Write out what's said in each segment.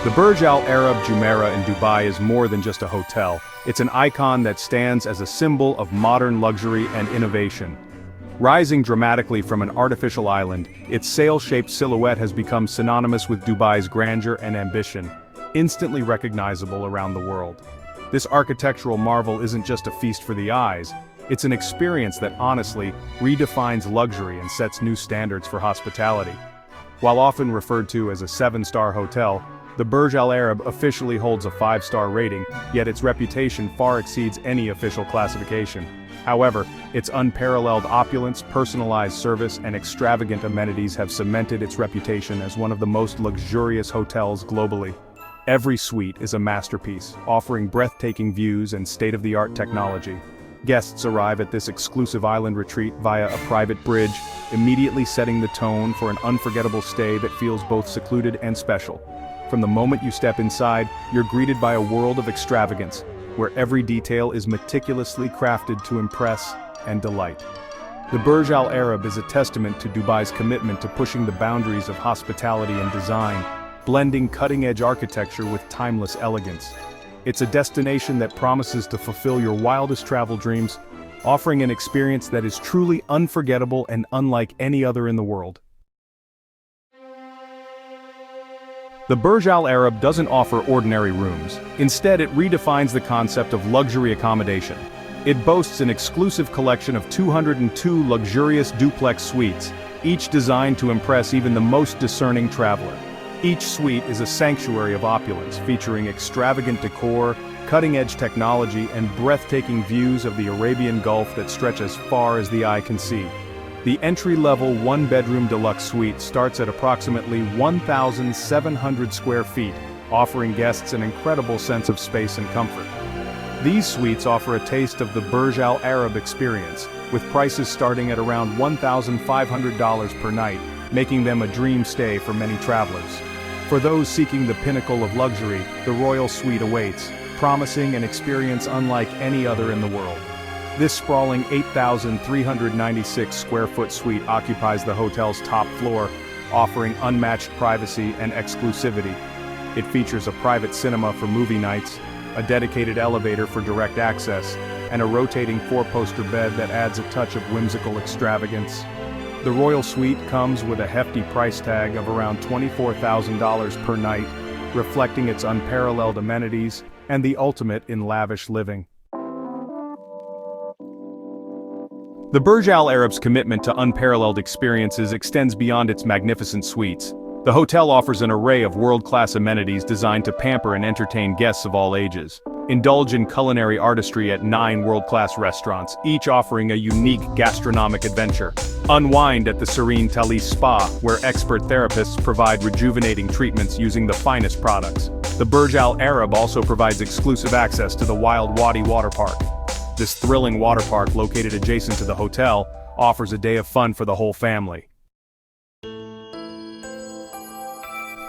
The Burj Al Arab Jumeirah in Dubai is more than just a hotel. It's an icon that stands as a symbol of modern luxury and innovation. Rising dramatically from an artificial island, its sail-shaped silhouette has become synonymous with Dubai's grandeur and ambition, instantly recognizable around the world. This architectural marvel isn't just a feast for the eyes, it's an experience that honestly redefines luxury and sets new standards for hospitality. While often referred to as a 7-star hotel, the Burj Al Arab officially holds a 5-star rating, yet its reputation far exceeds any official classification. However, its unparalleled opulence, personalized service, and extravagant amenities have cemented its reputation as one of the most luxurious hotels globally. Every suite is a masterpiece, offering breathtaking views and state-of-the-art technology. Guests arrive at this exclusive island retreat via a private bridge, immediately setting the tone for an unforgettable stay that feels both secluded and special. From the moment you step inside, you're greeted by a world of extravagance, where every detail is meticulously crafted to impress and delight. The Burj Al Arab is a testament to Dubai's commitment to pushing the boundaries of hospitality and design, blending cutting-edge architecture with timeless elegance. It's a destination that promises to fulfill your wildest travel dreams, offering an experience that is truly unforgettable and unlike any other in the world. The Burj Al Arab doesn't offer ordinary rooms. Instead, it redefines the concept of luxury accommodation. It boasts an exclusive collection of 202 luxurious duplex suites, each designed to impress even the most discerning traveler. Each suite is a sanctuary of opulence, featuring extravagant decor, cutting-edge technology, and breathtaking views of the Arabian Gulf that stretch as far as the eye can see. The entry-level one-bedroom deluxe suite starts at approximately 1,700 square feet, offering guests an incredible sense of space and comfort. These suites offer a taste of the Burj Al Arab experience, with prices starting at around $1,500 per night, making them a dream stay for many travelers. For those seeking the pinnacle of luxury, the Royal Suite awaits, promising an experience unlike any other in the world. This sprawling 8,396 square foot suite occupies the hotel's top floor, offering unmatched privacy and exclusivity. It features a private cinema for movie nights, a dedicated elevator for direct access, and a rotating 4-poster bed that adds a touch of whimsical extravagance. The Royal Suite comes with a hefty price tag of around $24,000 per night, reflecting its unparalleled amenities and the ultimate in lavish living. The Burj Al Arab's commitment to unparalleled experiences extends beyond its magnificent suites. The hotel offers an array of world-class amenities designed to pamper and entertain guests of all ages. Indulge in culinary artistry at 9 world-class restaurants, each offering a unique gastronomic adventure. Unwind at the serene Talis Spa, where expert therapists provide rejuvenating treatments using the finest products. The Burj Al Arab also provides exclusive access to the Wild Wadi Water Park. This thrilling water park, located adjacent to the hotel, offers a day of fun for the whole family.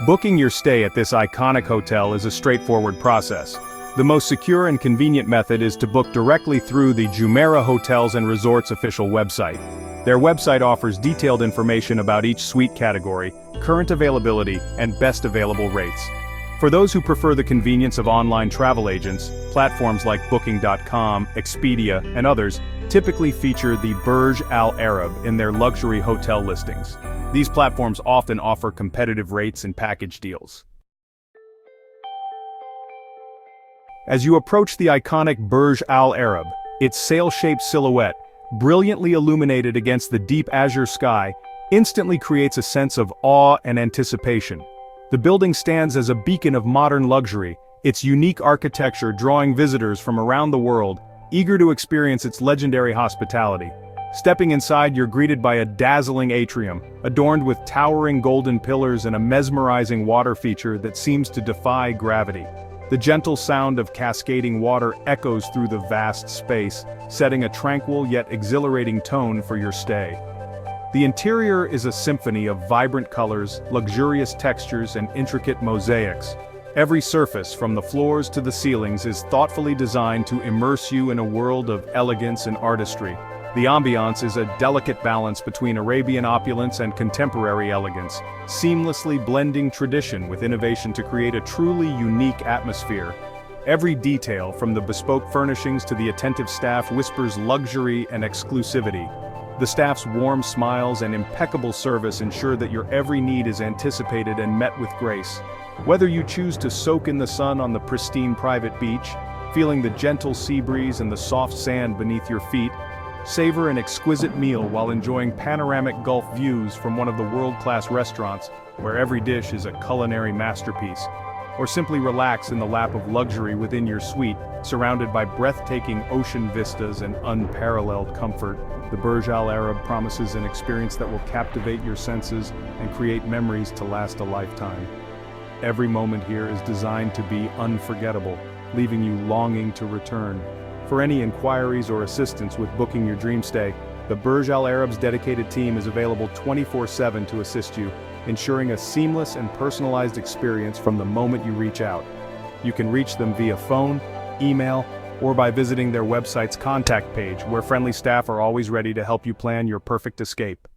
Booking your stay at this iconic hotel is a straightforward process. The most secure and convenient method is to book directly through the Jumeirah Hotels and Resorts official website. Their website offers detailed information about each suite category, current availability, and best available rates. For those who prefer the convenience of online travel agents, platforms like Booking.com, Expedia, and others typically feature the Burj Al Arab in their luxury hotel listings. These platforms often offer competitive rates and package deals. As you approach the iconic Burj Al Arab, its sail-shaped silhouette, brilliantly illuminated against the deep azure sky, instantly creates a sense of awe and anticipation. The building stands as a beacon of modern luxury, its unique architecture drawing visitors from around the world, eager to experience its legendary hospitality. Stepping inside, you're greeted by a dazzling atrium, adorned with towering golden pillars and a mesmerizing water feature that seems to defy gravity. The gentle sound of cascading water echoes through the vast space, setting a tranquil yet exhilarating tone for your stay. The interior is a symphony of vibrant colors, luxurious textures, and intricate mosaics. Every surface, from the floors to the ceilings, is thoughtfully designed to immerse you in a world of elegance and artistry. The ambiance is a delicate balance between Arabian opulence and contemporary elegance, seamlessly blending tradition with innovation to create a truly unique atmosphere. Every detail, from the bespoke furnishings to the attentive staff, whispers luxury and exclusivity. The staff's warm smiles and impeccable service ensure that your every need is anticipated and met with grace. Whether you choose to soak in the sun on the pristine private beach, feeling the gentle sea breeze and the soft sand beneath your feet, savor an exquisite meal while enjoying panoramic Gulf views from one of the world-class restaurants, where every dish is a culinary masterpiece, or simply relax in the lap of luxury within your suite, surrounded by breathtaking ocean vistas and unparalleled comfort. The Burj Al Arab promises an experience that will captivate your senses and create memories to last a lifetime. Every moment here is designed to be unforgettable, leaving you longing to return. For any inquiries or assistance with booking your dream stay, the Burj Al Arab's dedicated team is available 24/7 to assist you, ensuring a seamless and personalized experience from the moment you reach out. You can reach them via phone, email, or by visiting their website's contact page, where friendly staff are always ready to help you plan your perfect escape.